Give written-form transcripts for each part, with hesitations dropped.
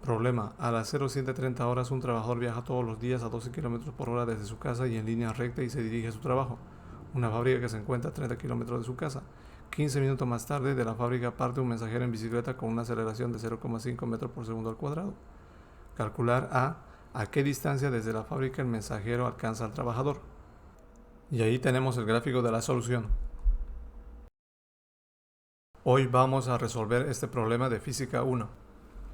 Problema. A las 07:30 horas un trabajador viaja todos los días a 12 km por hora desde su casa y en línea recta y se dirige a su trabajo. Una fábrica que se encuentra a 30 km de su casa. 15 minutos más tarde de la fábrica parte un mensajero en bicicleta con una aceleración de 0,5 metros por segundo al cuadrado. Calcular a qué distancia desde la fábrica el mensajero alcanza al trabajador. Y ahí tenemos el gráfico de la solución. Hoy vamos a resolver este problema de física 1.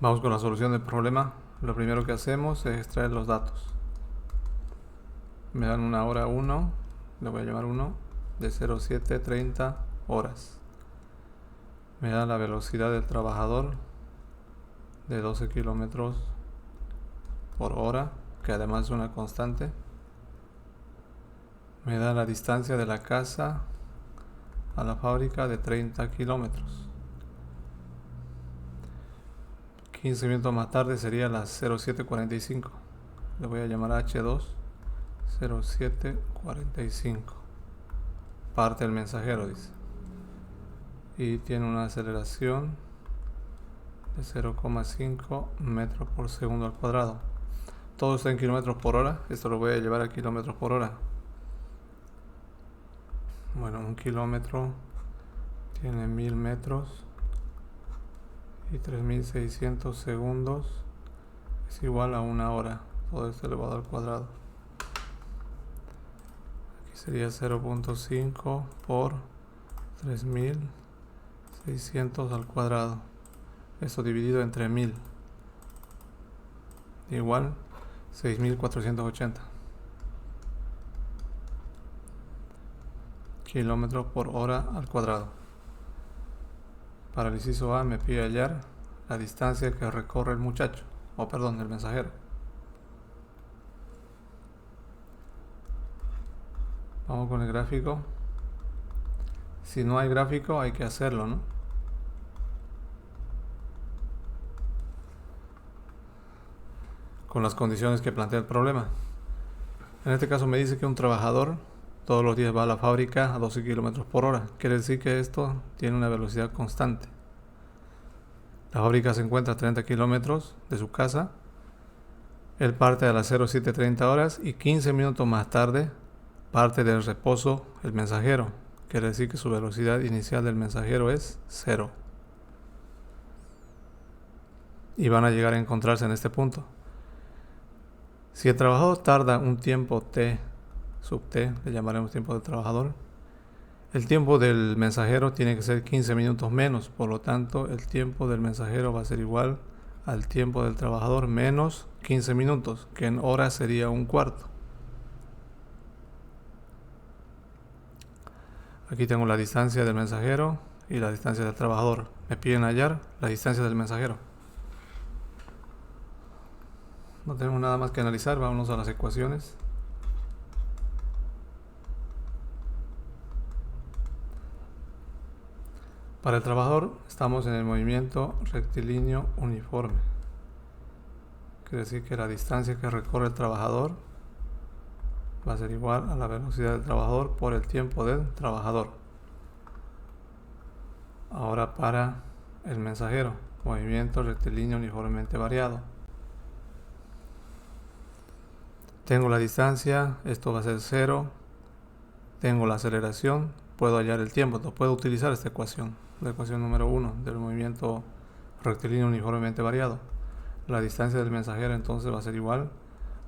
Vamos con la solución del problema. Lo primero que hacemos es extraer los datos. Me dan una hora 1, le voy a llamar 1, de 07:30 horas. Me da la velocidad del trabajador de 12 km por hora, que además es una constante. Me da la distancia de la casa a la fábrica de 30 kilómetros. 15 minutos más tarde sería las 07:45. Le voy a llamar H2. 07:45. Parte el mensajero, dice. Y tiene una aceleración de 0,5 metros por segundo al cuadrado. Todo está en kilómetros por hora. Esto lo voy a llevar a kilómetros por hora. Bueno, un kilómetro tiene 1000 metros y 3600 segundos es igual a una hora. Todo esto elevado al cuadrado. Aquí sería 0.5 por 3600 al cuadrado. Esto dividido entre 1000. Igual 6480. Kilómetros por hora al cuadrado. Para el inciso A me pide hallar la distancia que recorre el muchacho, el mensajero. Vamos con el gráfico. Si no hay gráfico hay que hacerlo, ¿no? Con las condiciones que plantea el problema. En este caso me dice que un trabajador todos los días va a la fábrica a 12 km por hora. Quiere decir que esto tiene una velocidad constante. La fábrica se encuentra a 30 kilómetros de su casa. Él parte a las 07:30 horas y 15 minutos más tarde parte del reposo el mensajero. Quiere decir que su velocidad inicial del mensajero es 0. Y van a llegar a encontrarse en este punto. Si el trabajador tarda un tiempo t sub t, le llamaremos tiempo del trabajador, el tiempo del mensajero tiene que ser 15 minutos menos, por lo tanto el tiempo del mensajero va a ser igual al tiempo del trabajador menos 15 minutos, que en horas sería un cuarto. Aquí tengo la distancia del mensajero y la distancia del trabajador. Me piden hallar la distancia del mensajero. No tenemos nada más que analizar, vámonos a las ecuaciones. Para el trabajador estamos en el movimiento rectilíneo uniforme. Quiere decir que la distancia que recorre el trabajador va a ser igual a la velocidad del trabajador por el tiempo del trabajador. Ahora para el mensajero, movimiento rectilíneo uniformemente variado. Tengo la distancia, esto va a ser 0. Tengo la aceleración, puedo hallar el tiempo, entonces puedo utilizar esta ecuación, la ecuación número 1 del movimiento rectilíneo uniformemente variado. La distancia del mensajero entonces va a ser igual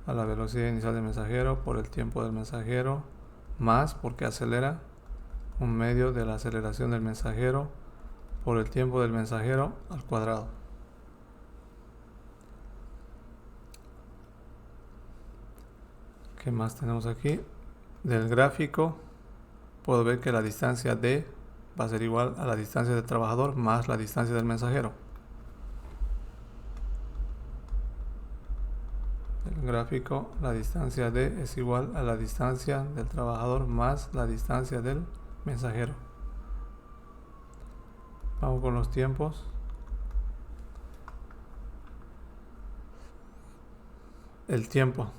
a la velocidad inicial del mensajero por el tiempo del mensajero más, porque acelera, un medio de la aceleración del mensajero por el tiempo del mensajero al cuadrado. ¿Qué más tenemos aquí? Del gráfico puedo ver que la distancia d va a ser igual a la distancia del trabajador más la distancia del mensajero. El gráfico, la distancia d es igual a la distancia del trabajador más la distancia del mensajero. Vamos con los tiempos. El tiempo.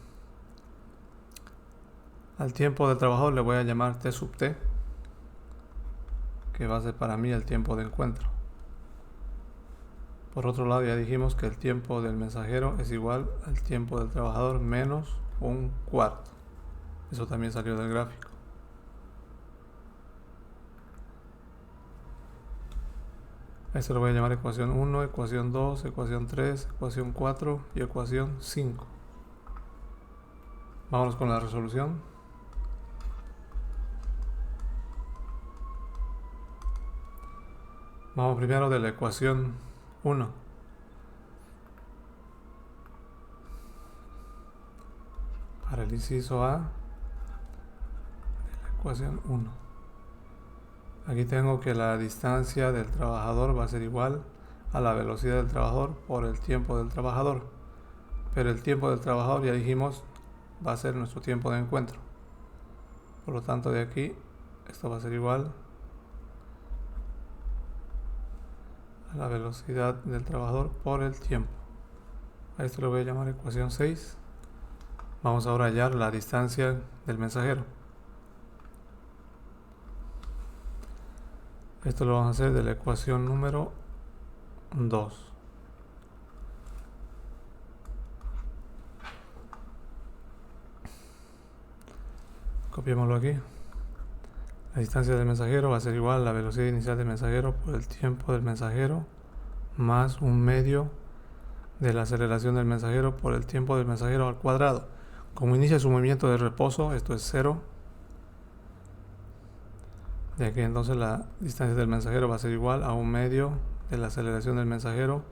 Al tiempo del trabajador le voy a llamar t sub t, que va a ser para mí el tiempo de encuentro. Por otro lado, ya dijimos que el tiempo del mensajero es igual al tiempo del trabajador menos un cuarto. Eso también salió del gráfico. Esto lo voy a llamar ecuación 1, ecuación 2, ecuación 3, ecuación 4 y ecuación 5. Vámonos con la resolución. Vamos primero de la ecuación 1. Para el inciso A de la ecuación 1. Aquí tengo que la distancia del trabajador va a ser igual a la velocidad del trabajador por el tiempo del trabajador. Pero el tiempo del trabajador, ya dijimos, va a ser nuestro tiempo de encuentro. Por lo tanto, de aquí, esto va a ser igual a la velocidad del trabajador por el tiempo. A esto lo voy a llamar ecuación 6. Vamos ahora a hallar la distancia del mensajero. Esto lo vamos a hacer de la ecuación número 2. Copiémoslo aquí. La distancia del mensajero va a ser igual a la velocidad inicial del mensajero por el tiempo del mensajero más un medio de la aceleración del mensajero por el tiempo del mensajero al cuadrado. Como inicia su movimiento de reposo, esto es 0. De aquí entonces la distancia del mensajero va a ser igual a un medio de la aceleración del mensajero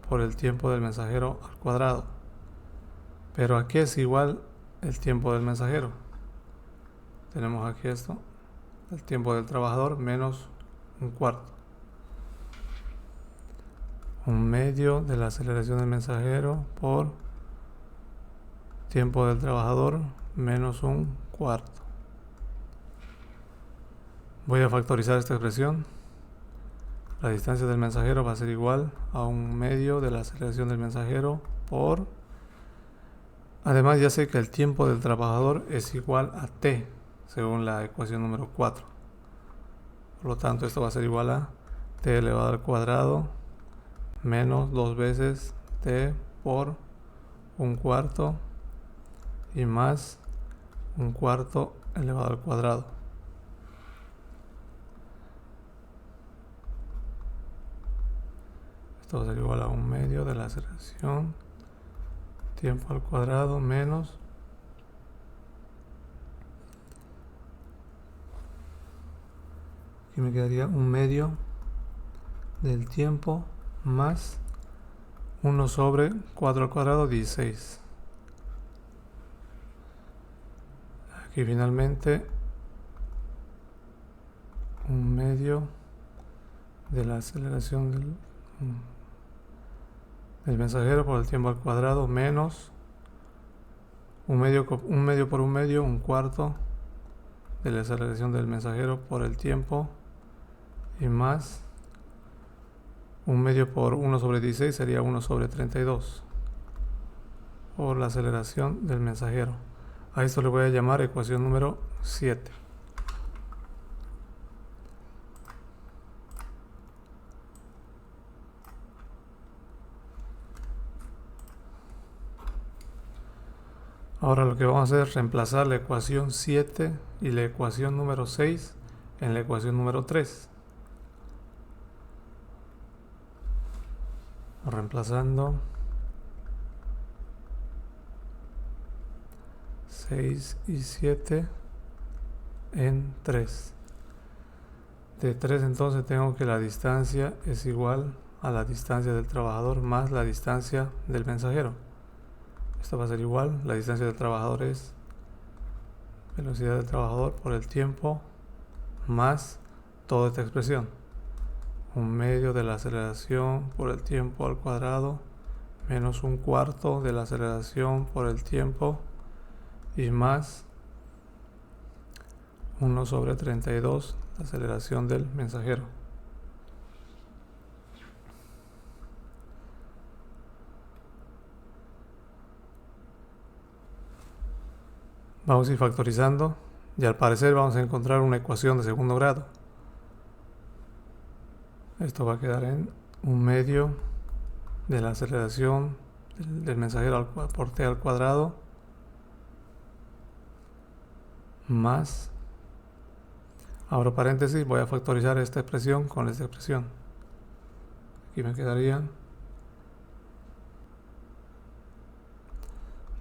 por el tiempo del mensajero al cuadrado. Pero aquí es igual el tiempo del mensajero. Tenemos aquí esto, el tiempo del trabajador menos un cuarto. Un medio de la aceleración del mensajero por tiempo del trabajador menos un cuarto. Voy a factorizar esta expresión. La distancia del mensajero va a ser igual a un medio de la aceleración del mensajero por... Además, ya sé que el tiempo del trabajador es igual a t, según la ecuación número 4. Por lo tanto, esto va a ser igual a t elevado al cuadrado menos 2 veces t por un cuarto y más un cuarto elevado al cuadrado. Esto va a ser igual a un medio de la aceleración tiempo al cuadrado menos aquí me quedaría un medio del tiempo más 1 sobre 4 al cuadrado 16. Aquí finalmente un medio de la aceleración del mensajero por el tiempo al cuadrado menos un medio por un medio, un cuarto de la aceleración del mensajero por el tiempo y más un medio por 1 sobre 16 sería 1 sobre 32 por la aceleración del mensajero. A esto le voy a llamar ecuación número 7. Ahora lo que vamos a hacer es reemplazar la ecuación 7 y la ecuación número 6 en la ecuación número 3. Reemplazando 6 y 7 en 3. De 3 entonces tengo que la distancia es igual a la distancia del trabajador más la distancia del mensajero. Esto va a ser igual, la distancia del trabajador es velocidad del trabajador por el tiempo más toda esta expresión. Un medio de la aceleración por el tiempo al cuadrado menos un cuarto de la aceleración por el tiempo y más 1 sobre 32 la aceleración del mensajero. Vamos a ir factorizando y al parecer vamos a encontrar una ecuación de segundo grado. Esto va a quedar en un medio de la aceleración del mensajero por t al cuadrado más, abro paréntesis, voy a factorizar esta expresión con esta expresión. Aquí me quedaría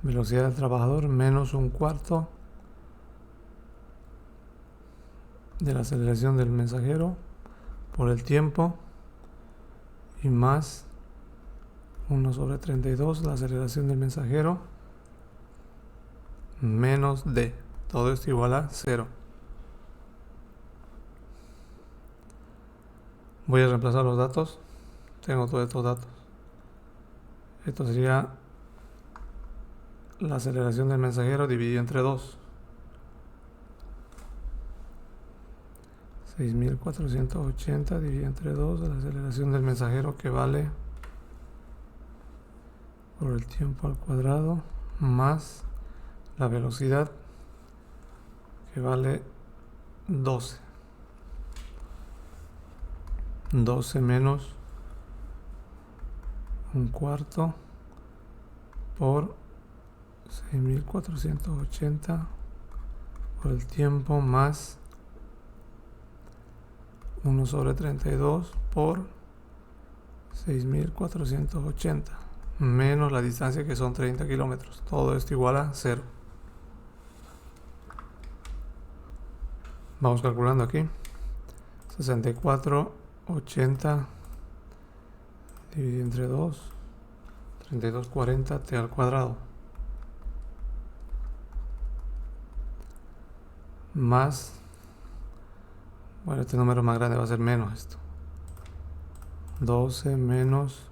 velocidad del trabajador menos 1/4 de la aceleración del mensajero por el tiempo y más 1/32 la aceleración del mensajero menos d. Todo esto igual a 0. Voy a reemplazar los datos. Tengo todos estos datos. Esto sería la aceleración del mensajero dividido entre 2. 6480 dividido entre 2, la aceleración del mensajero, que vale por el tiempo al cuadrado más la velocidad, que vale 12. 12 menos 1/4 por 6480 por el tiempo más 1/32 por 6480 menos la distancia, que son 30 kilómetros. Todo esto igual a 0. Vamos calculando aquí. 6480 dividido entre 2, 3240 t al cuadrado más, bueno, este número más grande va a ser menos esto, 12 menos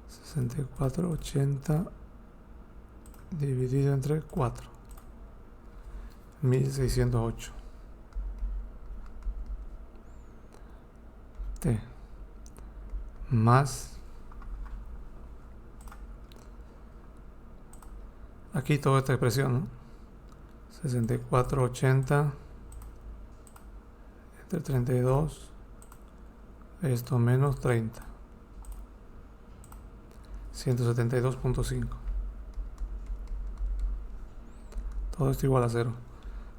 6480 dividido entre 4, 1608 t más, aquí toda esta expresión, ¿no? 6480 entre 32, esto menos 30, 172.5. Todo esto igual a 0.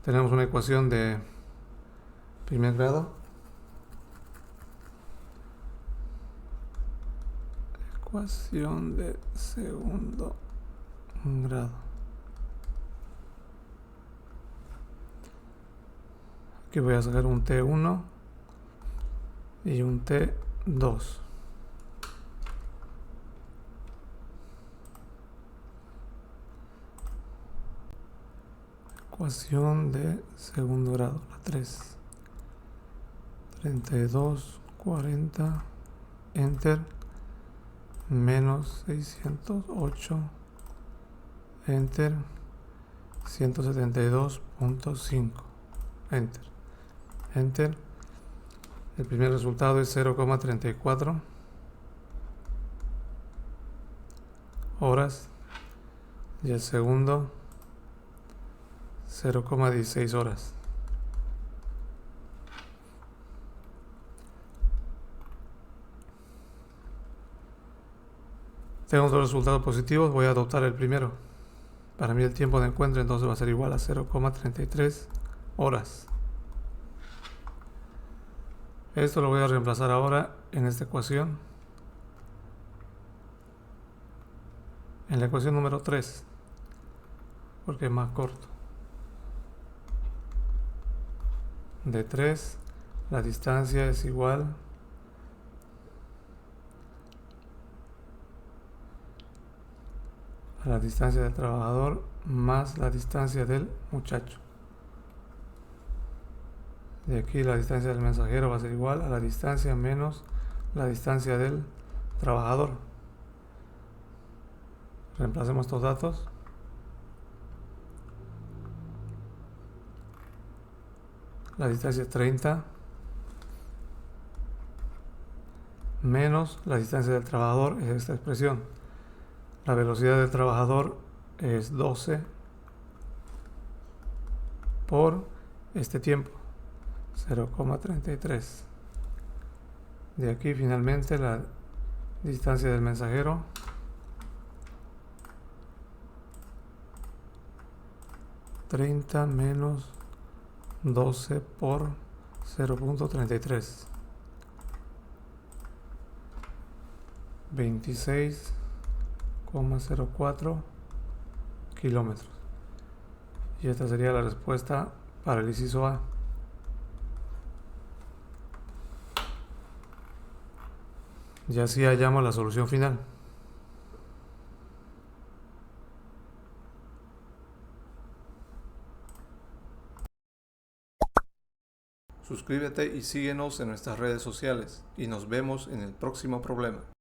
Tenemos una ecuación de primer grado. Ecuación de segundo grado. Aquí voy a sacar un T1 y un T2. Ecuación de segundo grado, la 3. 3240 enter menos 608 enter 172.5 enter. El primer resultado es 0,34 horas y el segundo 0,16 horas. Tengo dos resultados positivos, voy a adoptar el primero. Para mí el tiempo de encuentro entonces va a ser igual a 0,33 horas. Esto lo voy a reemplazar ahora en esta ecuación, en la ecuación número 3, porque es más corto. De 3, la distancia es igual a la distancia del trabajador más la distancia del muchacho. De aquí la distancia del mensajero va a ser igual a la distancia menos la distancia del trabajador. Reemplacemos estos datos. La distancia es 30 menos la distancia del trabajador, es esta expresión. La velocidad del trabajador es 12 por este tiempo, 0,33. De aquí finalmente la Distancia del mensajero. ...30 menos 12 por 0.33... 26,04 kilómetros. Y esta sería la respuesta para el inciso A. Y así hallamos la solución final. Suscríbete y síguenos en nuestras redes sociales y nos vemos en el próximo problema.